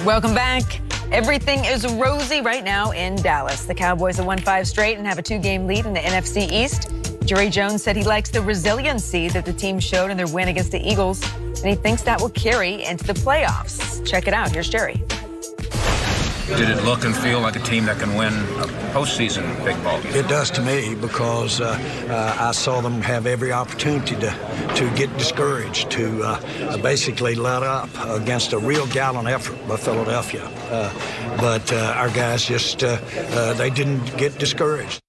Welcome back. Everything is rosy right now in Dallas. The Cowboys have won 5 straight and have a 2-game lead in the NFC East. Jerry Jones said he likes the resiliency that the team showed in their win against the Eagles, and he thinks that will carry into the playoffs. Check it out. Here's Jerry. Did it look and feel like a team that can win a postseason big ball game? It does to me because I saw them have every opportunity to get discouraged, to basically let up against a real gallant effort by Philadelphia. But our guys just, they didn't get discouraged.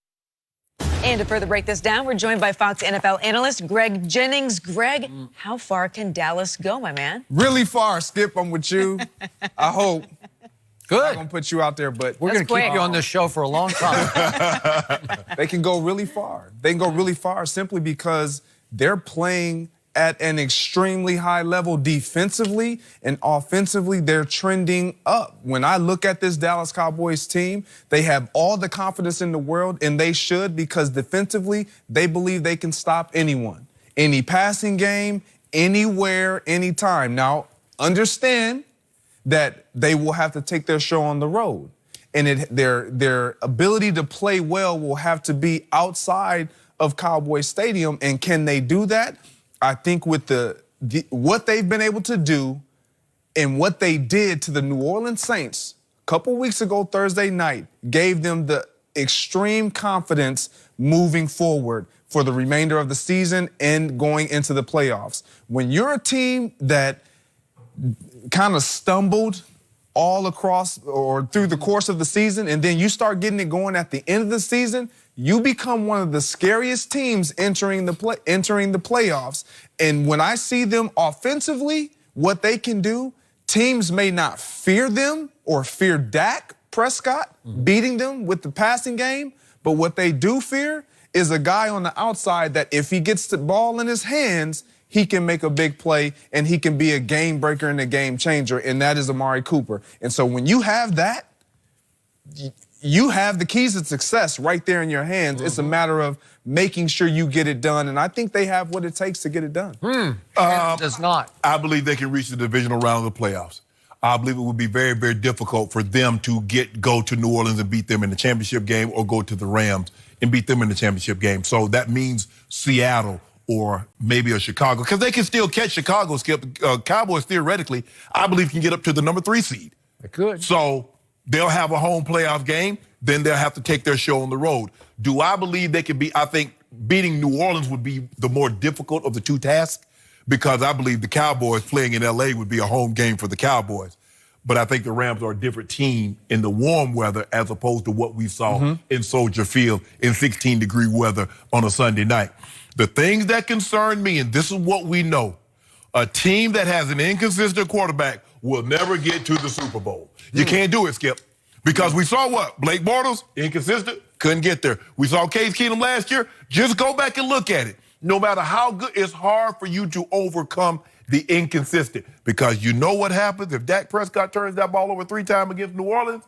And to further break this down, we're joined by Fox NFL analyst Greg Jennings. Greg, how far can Dallas go, my man? Really far, Skip. I'm with you. I hope. Good. I'm going to put you out there, but we're going to keep you on this show for a long time. They can go really far. They can go really far simply because they're playing at an extremely high level defensively, and offensively they're trending up. When I look at this Dallas Cowboys team, they have all the confidence in the world, and they should, because defensively they believe they can stop anyone. Any passing game, anywhere, anytime. Now, understand that they will have to take their show on the road. And their ability to play well will have to be outside of Cowboy Stadium. And can they do that? I think with what they've been able to do and what they did to the New Orleans Saints a couple weeks ago, Thursday night, gave them the extreme confidence moving forward for the remainder of the season and going into the playoffs. When you're a team that kind of stumbled all across or through the course of the season, and then you start getting it going at the end of the season, you become one of the scariest teams entering the playoffs. And when I see them offensively, what they can do, teams may not fear them or fear Dak Prescott beating them with the passing game, but what they do fear is a guy on the outside that if he gets the ball in his hands, he can make a big play, and he can be a game breaker and a game changer, and that is Amari Cooper. And so when you have that, you have the keys to success right there in your hands. It's a matter of making sure you get it done, and I think they have what it takes to get it done. Does not. I believe they can reach the divisional round of the playoffs. I believe it would be very, very difficult for them to go to New Orleans and beat them in the championship game, or go to the Rams and beat them in the championship game. So that means Seattle or maybe a Chicago, because they can still catch Chicago, Skip. Cowboys, theoretically, I believe can get up to the number 3 seed. They could. So they'll have a home playoff game, then they'll have to take their show on the road. Do I believe they can be? I think beating New Orleans would be the more difficult of the 2 tasks, because I believe the Cowboys playing in L.A. would be a home game for the Cowboys. But I think the Rams are a different team in the warm weather as opposed to what we saw in Soldier Field in 16-degree weather on a Sunday night. The things that concern me, and this is what we know, a team that has an inconsistent quarterback will never get to the Super Bowl. You can't do it, Skip, because we saw what? Blake Bortles, inconsistent, couldn't get there. We saw Case Keenum last year. Just go back and look at it. No matter how good, it's hard for you to overcome the inconsistent, because you know what happens if Dak Prescott turns that ball over 3 times against New Orleans?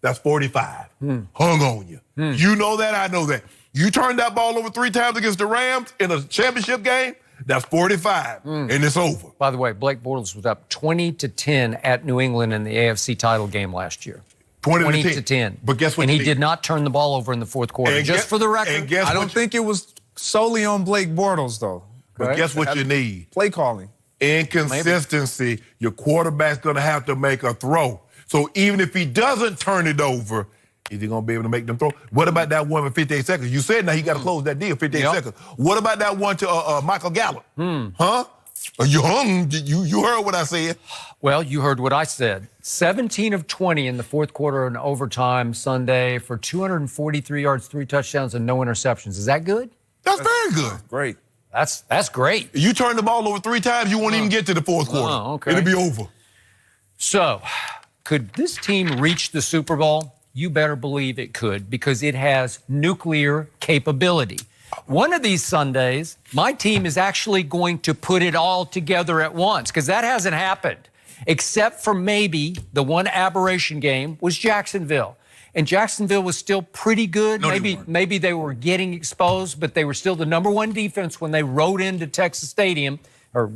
That's 45. Hung on you. You know that, I know that. You turn that ball over 3 times against the Rams in a championship game, that's 45, and it's over. By the way, Blake Bortles was up 20-10 at New England in the AFC title game last year. 20-10. But guess what? And he did not turn the ball over in the fourth quarter. And just for the record, I don't think it was solely on Blake Bortles, though. But guess what you need? Play calling. Inconsistency. Maybe. Your quarterback's going to have to make a throw. So even if he doesn't turn it over, is he going to be able to make them throw? What about that one with 58 seconds? You said now he got to close that deal, 58 seconds. What about that one to Michael Gallup? Huh? You hung? You heard what I said. Well, you heard what I said. 17 of 20 in the fourth quarter and overtime Sunday for 243 yards, 3 touchdowns, and no interceptions. Is that good? That's very good. Great. That's great. You turn the ball over 3 times, you won't even get to the fourth quarter. Oh, okay. It'll be over. So, could this team reach the Super Bowl? You better believe it could, because it has nuclear capability. One of these Sundays, my team is actually going to put it all together at once, because that hasn't happened, except for maybe the one aberration game was Jacksonville. And Jacksonville was still pretty good. No, maybe they were getting exposed, but they were still the #1 defense when they rode into Texas Stadium, or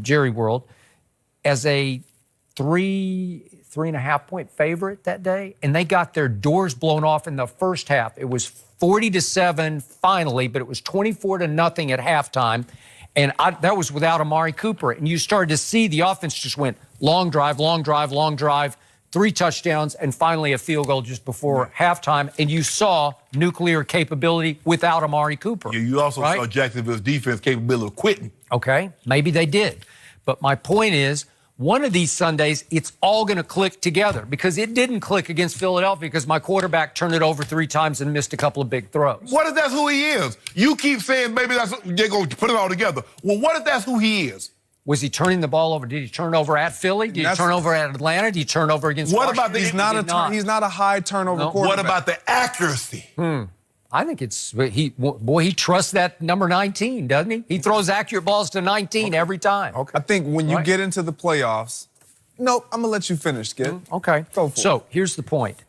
Jerry World, as a 3.5 point favorite that day, and they got their doors blown off in the first half. It was 40-7 finally, but it was 24-0 at halftime. And that was without Amari Cooper. And you started to see the offense just went long drive, 3 touchdowns, and finally a field goal just before halftime. And you saw nuclear capability without Amari Cooper. You also saw Jacksonville's defense capable of quitting. Okay, maybe they did. But my point is, one of these Sundays, it's all going to click together, because it didn't click against Philadelphia because my quarterback turned it over 3 times and missed a couple of big throws. What if that's who he is? You keep saying maybe they're going to put it all together. Well, what if that's who he is? Was he turning the ball over? Did he turn over at Philly? Did he turn over at Atlanta? Did he turn over against What Washington? about He's not a high turnover quarterback. What about the accuracy? I think he trusts that number 19, doesn't he? He throws accurate balls to 19 every time. Okay. I think when you get into the playoffs, nope, I'm going to let you finish, Skip. Okay. Go for it. So here's the point.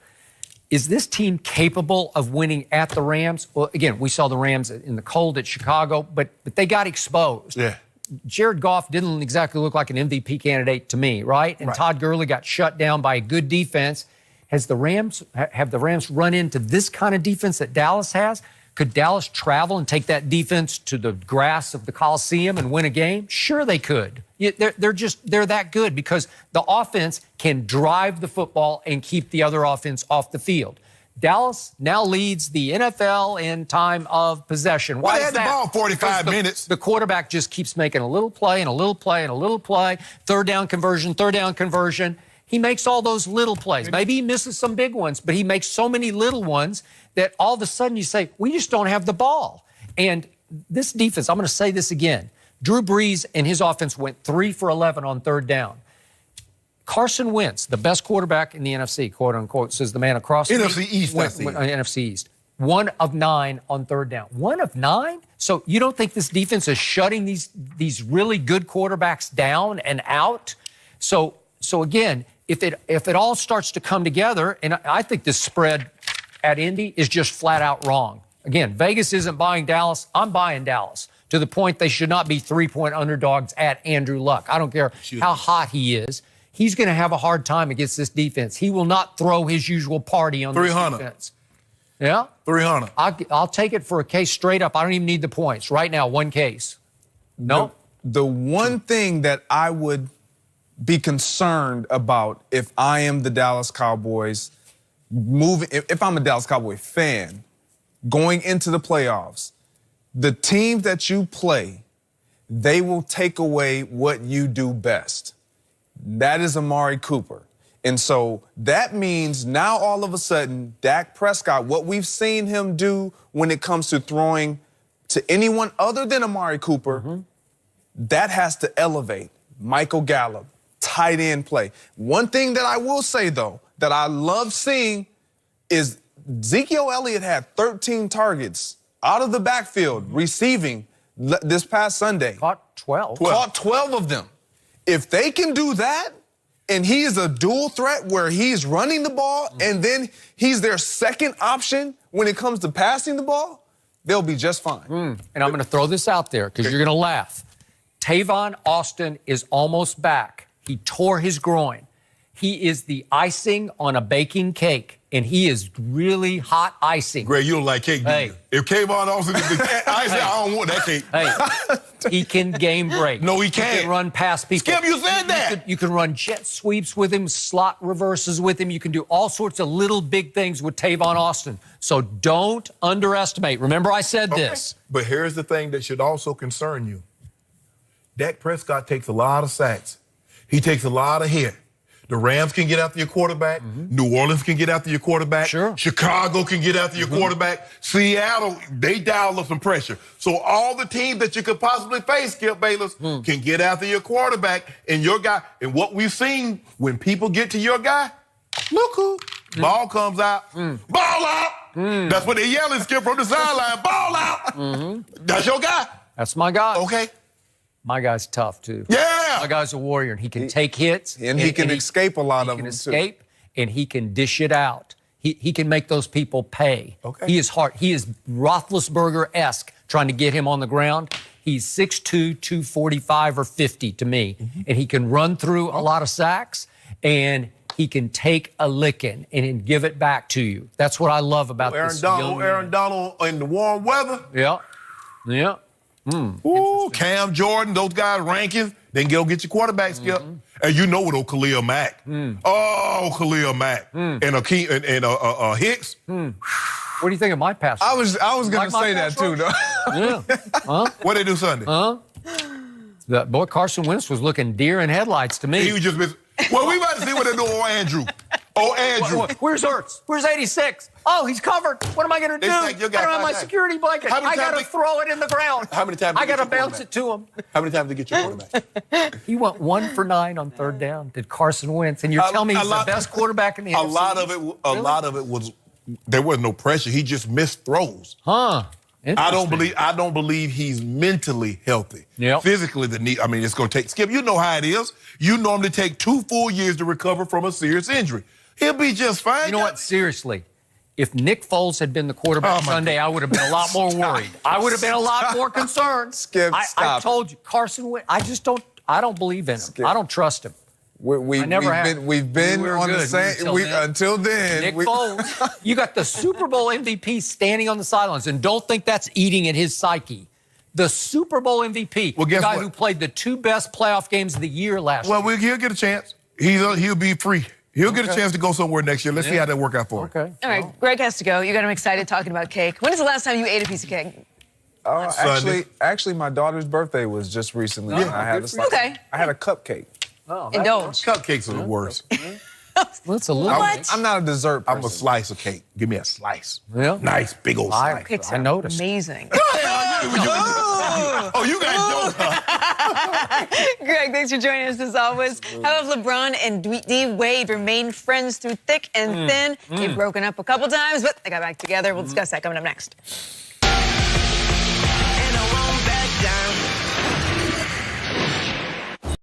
Is this team capable of winning at the Rams? Well, again, we saw the Rams in the cold at Chicago, but they got exposed. Yeah. Jared Goff didn't exactly look like an MVP candidate to me, right? And Todd Gurley got shut down by a good defense. Have the Rams run into this kind of defense that Dallas has? Could Dallas travel and take that defense to the grass of the Coliseum and win a game? Sure they could. They're that good, because the offense can drive the football and keep the other offense off the field. Dallas now leads the NFL in time of possession. Why is that? They had the ball 45 minutes. The quarterback just keeps making a little play and a little play and a little play. Third down conversion. He makes all those little plays. Maybe he misses some big ones, but he makes so many little ones that all of a sudden you say, we just don't have the ball. And this defense, I'm going to say this again. Drew Brees and his offense went 3 for 11 on third down. Carson Wentz, the best quarterback in the NFC, quote unquote, says the man across the NFC East, NFC East. 1 of 9 on third down. 1 of 9? So you don't think this defense is shutting these really good quarterbacks down and out? So again, if it all starts to come together, and I think this spread at Indy is just flat out wrong. Again, Vegas isn't buying Dallas. I'm buying Dallas, to the point they should not be 3-point underdogs at Andrew Luck. I don't care how hot he is. He's going to have a hard time against this defense. He will not throw his usual party on this defense. Yeah? 300. I'll take it for a case straight up. I don't even need the points. Right now, one case. No? The one thing that I would be concerned about if I am the Dallas Cowboys if I'm a Dallas Cowboy fan going into the playoffs, the teams that you play, they will take away what you do best. That is Amari Cooper. And so that means now all of a sudden, Dak Prescott, what we've seen him do when it comes to throwing to anyone other than Amari Cooper, that has to elevate. Michael Gallup, tight end play. One thing that I will say, though, that I love seeing is Ezekiel Elliott had 13 targets out of the backfield receiving this past Sunday. Caught 12. Caught 12 of them. If they can do that, and he is a dual threat where he's running the ball and then he's their second option when it comes to passing the ball, they'll be just fine. And I'm going to throw this out there because you're going to laugh. Tavon Austin is almost back. He tore his groin. He is the icing on a baking cake, and he is really hot icing. Greg, you don't like cake, do you? If Tavon Austin is the icing, I don't want that cake. He can game break. No, he can't. He can run past people. Skip, you said that. You can run jet sweeps with him, slot reverses with him. You can do all sorts of little big things with Tavon Austin. So don't underestimate. Remember I said this. But here's the thing that should also concern you. Dak Prescott takes a lot of sacks. He takes a lot of hit. The Rams can get after your quarterback. New Orleans can get after your quarterback. Sure. Chicago can get after your quarterback. Seattle, they dial up some pressure. So all the teams that you could possibly face, Skip Bayless, can get after your quarterback and your guy. And what we've seen, when people get to your guy, look who. Ball comes out. Ball out. That's what they yelling, Skip, from the sideline. Ball out. That's your guy. That's my guy. Okay. My guy's tough, too. Yeah. My guy's a warrior, and he can take hits. And he can escape a lot of them, too. He can escape, and he can dish it out. He can make those people pay. Okay. He is hard. He is Roethlisberger-esque trying to get him on the ground. He's 6'2", 245 or 50 to me, and he can run through a lot of sacks. and he can take a licking and give it back to you. That's what I love about this young man. Aaron Donald in the warm weather. Yeah. Yeah. Ooh, Cam Jordan, those guys ranking. Then go get your quarterback, Skip. And you know what, Khalil Mack. Oh, Khalil Mack. And Hicks. What do you think of my pass? I was going to say that too, though. Yeah. What they do Sunday? That boy Carson Wentz was looking deer in headlights to me. He was just missing. Well, we about to see what they do on Andrew. Andrew. Where's Ertz? Where's 86? Oh, he's covered. What am I going to do? Like you I don't have my security blanket. I got to throw it in the ground. How many times? I got to bounce it to him. How many times did you get your quarterback? He went 1 for 9 on third down. Did Carson Wentz? And you're telling me he's the best quarterback in the NFC? A lot of it was there was no pressure. He just missed throws. Huh. I don't believe he's mentally healthy. Yep. Physically, it's going to take. Skip, you know how it is. You normally take 2 full years to recover from a serious injury. He'll be just fine. You know what? Seriously, if Nick Foles had been the quarterback Sunday, I would have been a lot more worried. I would have been a lot more concerned. Skip, stop. I told you, Carson Wentz. I don't believe in him. Skip. I don't trust him. We've been on the same. Until then. Nick Foles, you got the Super Bowl MVP standing on the sidelines, and don't think that's eating at his psyche. The Super Bowl MVP, Well, the guess guy what? who played the 2 best playoff games of the year last year. Well, he'll get a chance. He'll be free. He'll get a chance to go somewhere next year. Let's see how that work out for him. Okay. All right, Greg has to go. You got him excited talking about cake. When is the last time you ate a piece of cake? Actually, my daughter's birthday was just recently. Yeah, I had a slice. Okay. I had a cupcake. Oh, Indulge. Cupcakes are the worst. well, it's a little. What? I'm not a dessert person. I'm a slice of cake. Give me a slice. Yeah. Nice, big old slice. Cakes I are noticed. amazing. Oh, you got jokes. Greg, thanks for joining us as always. How have LeBron and D. Wade remained friends through thick and thin? They've broken up a couple times, but they got back together. We'll discuss that coming up next.